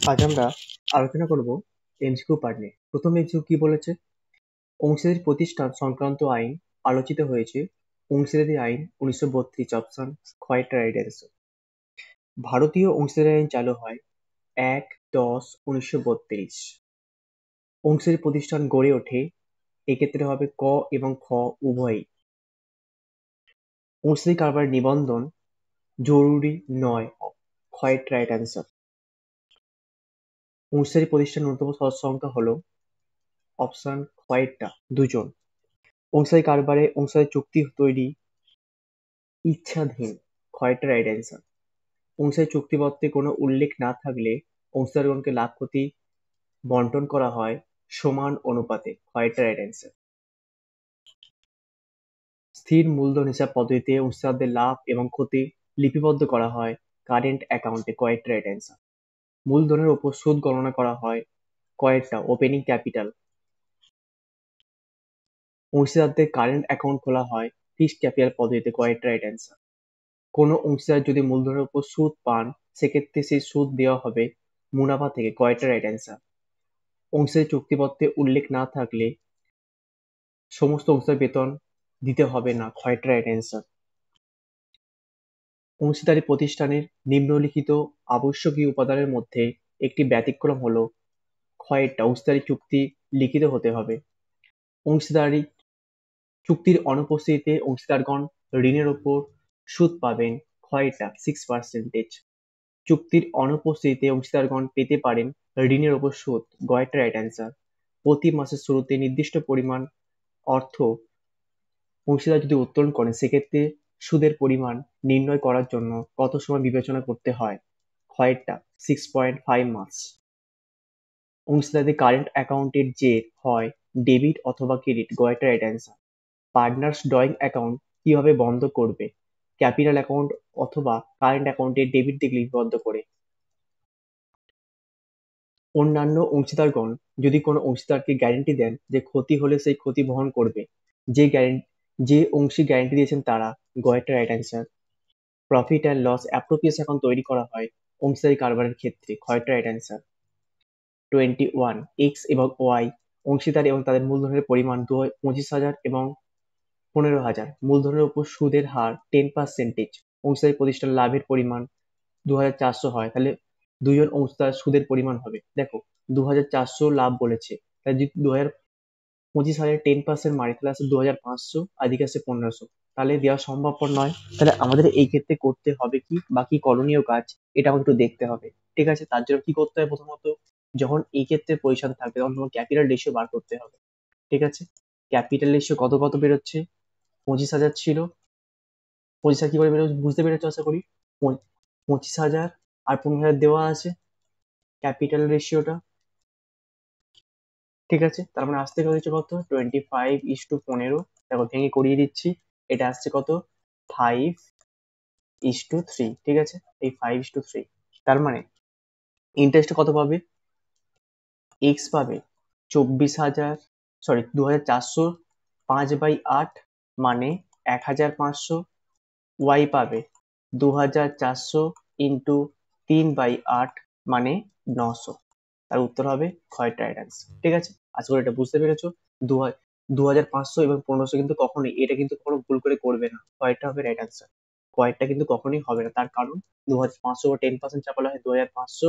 আজ আমরা আলোচনা করব এমসিকিউ পার্ট নিয়ে। প্রথম এমসিকিউ কি বলেছে? অংশীদারি প্রতিষ্ঠান সংক্রান্ত আইন আলোচিত হয়েছে অংশীদারি আইন 1932 অপশন খয়ের রাইট অ্যান্সার। ভারতীয় অংশীদারি আইন চালু হয় 1/10/1932। অংশীদারি প্রতিষ্ঠান গড়ে ওঠে, এক্ষেত্রে হবে ক এবং খ উভয়ই। অংশীদারি কারবারের নিবন্ধন জরুরি নয়, খয়ের রাইট অ্যান্সার। অংশীদারি প্রতিষ্ঠান ন্যূনতম সদস্য সংখ্যা হলো অপশন খয়েরটা 2 জন। অংশীদারি কারবারে অংশীদারি চুক্তি তৈরি ইচ্ছাধীন, খয়েরটা রাইট অ্যান্সার। অংশীদারি চুক্তিপত্রে কোনো উল্লেখ না থাকলে অংশীদারগণকে লাভ ক্ষতি বন্টন করা হয় সমান অনুপাতে, খয়েরটা রাইট অ্যান্সার। স্থির মূলধন হিসাব পদ্ধতিতে অংশীদারদের লাভ এবং ক্ষতি লিপিবদ্ধ করা হয় কারেন্ট অ্যাকাউন্টে, খয়েরটা রাইট অ্যান্সার। মূলধনের ওপর সুদ গণনা করা হয় কয়েকটা ওপেনিং ক্যাপিটাল। অংশীদারদের কারেন্ট অ্যাকাউন্ট খোলা হয় ফিক্সড ক্যাপিটাল পদ্ধতিতে, খয়েরটা রাইট অ্যান্সার। কোনো অংশীদার যদি মূলধনের উপর সুদ পান, সেক্ষেত্রে সেই সুদ দেওয়া হবে মুনাফা থেকে, খয়েরটা রাইট অ্যান্সার। অংশীদারি চুক্তিপত্রে উল্লেখ না থাকলে সমস্ত অংশীদার বেতন দিতে হবে না, খয়েরটা রাইট অ্যান্সার। অংশীদারি প্রতিষ্ঠানের নিম্নলিখিত আবশ্যকীয় উপাদানের মধ্যে একটি ব্যতিক্রম হলো খয়েরটা অংশীদারি চুক্তি লিখিত হতে হবে। অংশীদারি চুক্তির অনুপস্থিতিতে অংশীদারগণ ঋণের ওপর সুদ পাবেন, খয়েরটা 6%। চুক্তির অনুপস্থিতিতে অংশীদারগণ পেতে পারেন ঋণের ওপর সুদ, গয়েরটা রাইট অ্যান্সার। প্রতি মাসের শুরুতে নির্দিষ্ট পরিমাণ অর্থ অংশীদার যদি উত্তোলন করেন, সেক্ষেত্রে সুদের পরিমাণ নির্ণয় করার জন্য কত সময় বিবেচনা করতে হয়, খয়েরটা 6.5 মাস। অংশীদারদের কারেন্ট অ্যাকাউন্টের জের হয় ডেবিট অথবা ক্রেডিট, গয়েরটা right answer. Partners drawing account কিভাবে বন্ধ করবে, ক্যাপিটাল অ্যাকাউন্ট অথবা কারেন্ট অ্যাকাউন্টে ডেবিট দিক লিপিবদ্ধ করে। অন্যান্য অংশীদারগণ যদি কোনো অংশীদারকে গ্যারান্টি দেন যে ক্ষতি হলে সেই ক্ষতি বহন করবে, যে অংশী গ্যারান্টি দিয়েছেন তারা, গয়েরটা right answer. Profit and loss appropriate account তৈরি করা হয় অংশীদারি কারবারের ক্ষেত্রে, খয়েরটা রাইট অ্যান্সার। 21 এক্স এবং ওয়াই অংশীদার এবং তাদের মূলধনের পরিমাণ 25,000 এবং 15,000। মূলধনের উপর সুদের হার 10%। অংশীদারি প্রতিষ্ঠান লাভের পরিমাণ 2,400 হয়, তাহলে দুজন অংশীদার সুদের পরিমাণ হবে, দেখো 2,400 লাভ বলেছে, তাহলে যদি 25,000 10% মারি তাহলে আসে 2,500, আর এদিকে আসে 1,500, তাহলে দেওয়া সম্ভবপর নয়। তাহলে আমাদের এই ক্ষেত্রে করতে হবে কি, বা কি করণীয় কাজ, এটা আমাকে একটু দেখতে হবে। ঠিক আছে, তার জন্য কি করতে হবে, প্রথমত যখন এই ক্ষেত্রে পজিশন থাকবে তখন তোমার ক্যাপিটাল রেশিও বার করতে হবে। ঠিক আছে, ক্যাপিটাল রেশিও কত কত বেরোচ্ছে, 25,000 ছিল, 25,000 কি করে বেরোচ্ছে বুঝতে পেরেছো আশা করি। 25,000 আর 15,000 দেওয়া আছে ক্যাপিটাল রেশিওটা। ঠিক আছে, তার মানে আসতে হয়েছে কত, 25:15। দেখো ভেঙে করিয়ে দিচ্ছি, এটা আসছে কত, 5:3। ঠিক আছে, এই 5:3, তার মানে ইন্টারেস্ট কত পাবে, এক্স পাবে 24,000, সরি 2,400, 5/8 মানে 1,500। ওয়াই পাবে 2,400 ইন্টু 3/8 মানে 900। তার উত্তর হবে খয়েরটা রাইট অ্যান্সার। ঠিক আছে, আশা করি এটা বুঝতে পেরেছো। 2,500 এবং 1,500 কিন্তু কখনোই, এটা কিন্তু কখনো ভুল করে করবে না, খয়েরটা হবে রাইট অ্যান্সার। খয়েরটা কিন্তু কখনোই হবে না, তার কারণ 2,500 উপর 10% চাপালে হয় 2,500,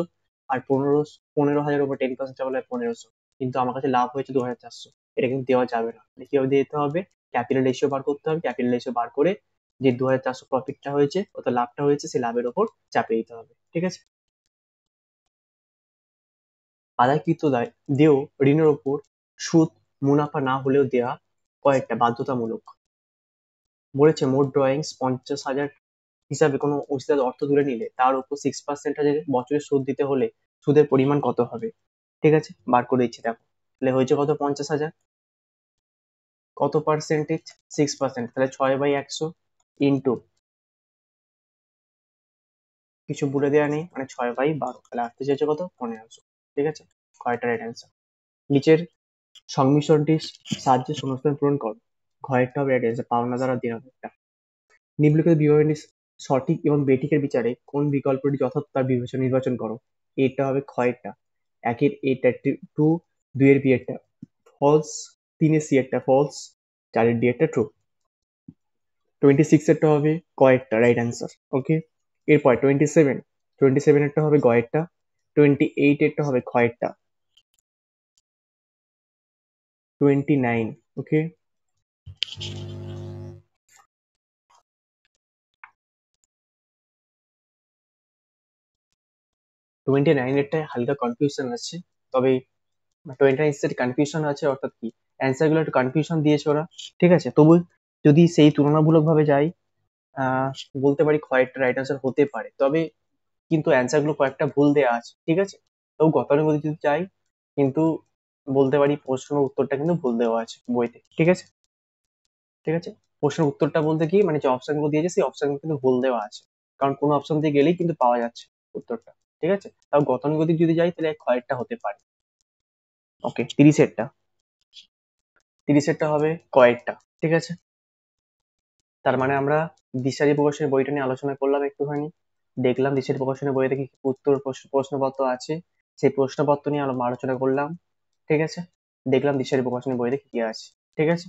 আর 15,000 উপর 10% চাপালে হয় 1,500। কিন্তু আমার কাছে লাভ হয়েছে 2,400, এটা কিন্তু দেওয়া যাবে না। কিভাবে দিতে হবে, ক্যাপিটাল রেশিও বার করতে হবে, ক্যাপিটাল রেশিও বার করে যে 2,400 প্রফিটটা হয়েছে অর্থাৎ লাভটা হয়েছে, সেই লাভের ওপর চাপিয়ে দিতে হবে। ঠিক আছে, আদায়কৃত দেয় ঋণের ওপর সুদ মুনাফা না হলেও দেয়া কয়েকটা বাধ্যতামূলক। বলেছে মোট ড্রয়িংস 50,000 হিসাবে কোনো অংশীদার অর্থ তুলে নিলে তার উপর 6% বছরে সুদ দিতে হলে সুদের পরিমাণ কত হবে। ঠিক আছে, বার করে দিচ্ছি, দেখো তাহলে হয়েছে কত, 50,000, কত পার্সেন্টেজ, 6%, তাহলে 6/100 ইন্টু কিছু বলে দেওয়া নেই মানে 6/12, তাহলে আসতে চাইছে কত, 1,500। ঠিক আছে, খয়েরটা রাইট অ্যান্সার। নিচের সংমিশ্রণটির সাহায্যে শূন্যস্থান পূরণ করো, খয়েরটা হবে রাইট অ্যান্সার, পাওনা দ্বারা দেওয়া একটা। নিম্নলিখিত বিবরণী সঠিক এবং বেঠিকের বিচারে কোন বিকল্পটি যথার্থ তার বিবেচনা নির্বাচন করো। এটা হবে ক্ষয়েরটা, একের এটা ট্রু, দুইয়ের বি এরটা ফলস, তিনের সি একটা ফলস, চারের ডি একটা ট্রু। 26 এরটা হবে কয়েরটা, রাইট অ্যান্সার। ওকে, এরপর 27 এরটা হবে গয়েরটা, 28 এরটা হবে ক্ষয়েরটা, 29। ওকে, 29 এরটায় হালকা কনফিউশন আছে, তবে 29 এর কনফিউশন আছে অর্থাৎ কি অ্যান্সার গুলো একটু কনফিউশন দিয়েছে ওরা, ঠিক আছে। তবু যদি সেই তুলনামূলক ভাবে যাই, আহ বলতে পারি কয়েকটা রাইট আনসার হতে পারে, তবে কিন্তু অ্যান্সার গুলো কয়েকটা ভুল দেওয়া আছে, ঠিক আছে। তবু গতানুগতিক যদি চাই, কিন্তু বলতে পারি প্রশ্নের উত্তরটা কিন্তু ভুল দেওয়া আছে বইতে, ঠিক আছে। ঠিক আছে, প্রশ্নের উত্তরটা বলতে কি মানে যে অপশন গুলো দিয়েছে সেই অপশন কিন্তু ভুল দেওয়া আছে, কারণ কোনো অপশন দিয়ে গেলেই কিন্তু পাওয়া যাচ্ছে উত্তরটা, ঠিক আছে। তাও গতানুগতিক যদি যাই তাহলে কয়েকটা হতে পারে। ওকে, 30 এরটা হবে কয়েকটা, ঠিক আছে। তার মানে আমরা দিশারি প্রকাশনের বইটা নিয়ে আলোচনা করলাম একটুখানি, দেখলাম দিশারি প্রকাশনের বইয়ে কি কি উত্তর প্রশ্নপত্র আছে, সেই প্রশ্নপত্র নিয়ে আলোচনা করলাম, ঠিক আছে। দেখলাম দিশারি প্রকাশনের বইতে কি কি আছে, ঠিক আছে।